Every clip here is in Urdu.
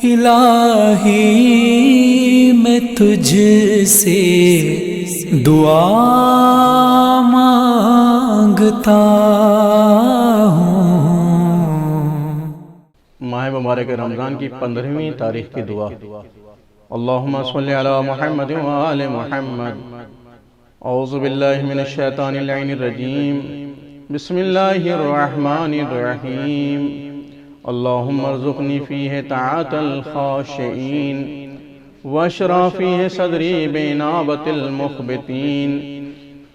الہی میں تجھ سے دعا مانگتا ہوں۔ ماہ مبارک رمضان کی 15ویں تاریخ کی دعا۔ اللہم صلی علی محمد وآل محمد۔ اعوذ باللہ من الشیطان اللعین الرجیم۔ بسم اللہ الرحمن الرحیم۔ اللہم ارزقنی فیہ طاعت الخاشعین واشرح فیہ صدری بانابت المخبتین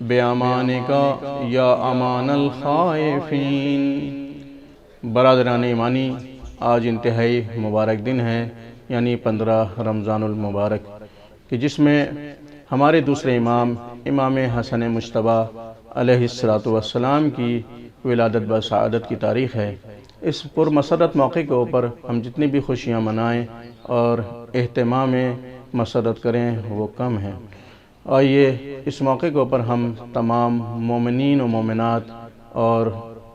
بامانک یا امان الخائفین۔ برادران ایمانی، آج انتہائی مبارک دن ہے، یعنی 15 رمضان المبارک، کہ جس میں ہمارے دوسرے امام حسن مجتبیٰ علیہ السلام کی ولادت بسعادت کی تاریخ ہے۔ اس پرمسرت موقع کے اوپر ہم جتنی بھی خوشیاں منائیں اور اہتمام مسرت کریں وہ کم ہیں۔ آئیے اس موقع کے اوپر ہم تمام مومنین و مومنات اور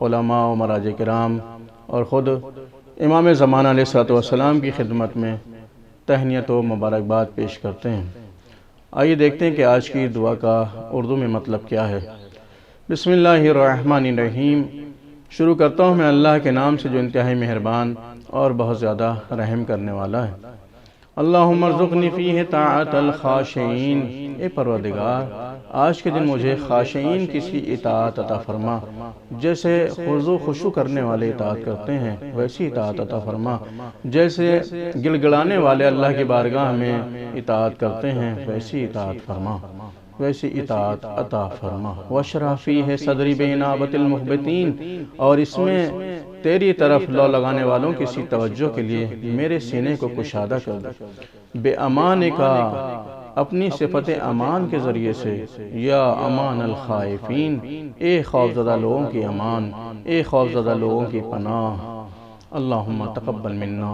علماء و مراجع کرام اور خود امام زمانہ علیہ السلام کی خدمت میں تہنیت و مبارکباد پیش کرتے ہیں۔ آئیے دیکھتے ہیں کہ آج کی دعا کا اردو میں مطلب کیا ہے۔ بسم اللہ الرحمن الرحیم۔ شروع کرتا ہوں میں اللہ کے نام سے جو انتہائی مہربان اور بہت زیادہ رحم کرنے والا ہے۔ اللہم ارزقنی فیہ طاعت الخاشعین۔ اے پروردگار، آج کے دن مجھے خاشعین کی اطاعت عطا فرما، جیسے خضوع خشوع کرنے والے اطاعت کرتے ہیں ویسی اطاعت عطا فرما، جیسے گڑ گڑانے والے اللہ کی بارگاہ میں اطاعت کرتے ہیں ویسی اطاعت فرما، ویسی اطاعت عطا فرما۔ واشرح فیہ صدری بانابت المخبتین، اور اس میں تیری طرف لو لگانے والوں کی سی توجہ کے لیے میرے سینے کو کشادہ کر دے۔ بے امان کا، اپنی صفت امان کے ذریعے سے، یا امان الخائفین، اے خوفزدہ لوگوں کی امان، اے خوفزدہ لوگوں کی پناہ۔ اللہم تقبل منا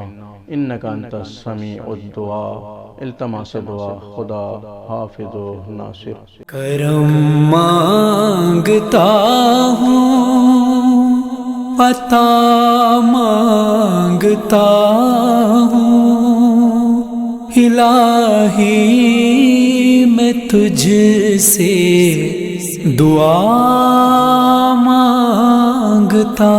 انکا انت السمیع الدعاء۔ التماس دعا، خدا حافظ و ناصر۔ کرم مانگتا ہوں، عطا مانگتا ہوں، الہی میں تجھ سے دعا مانگتا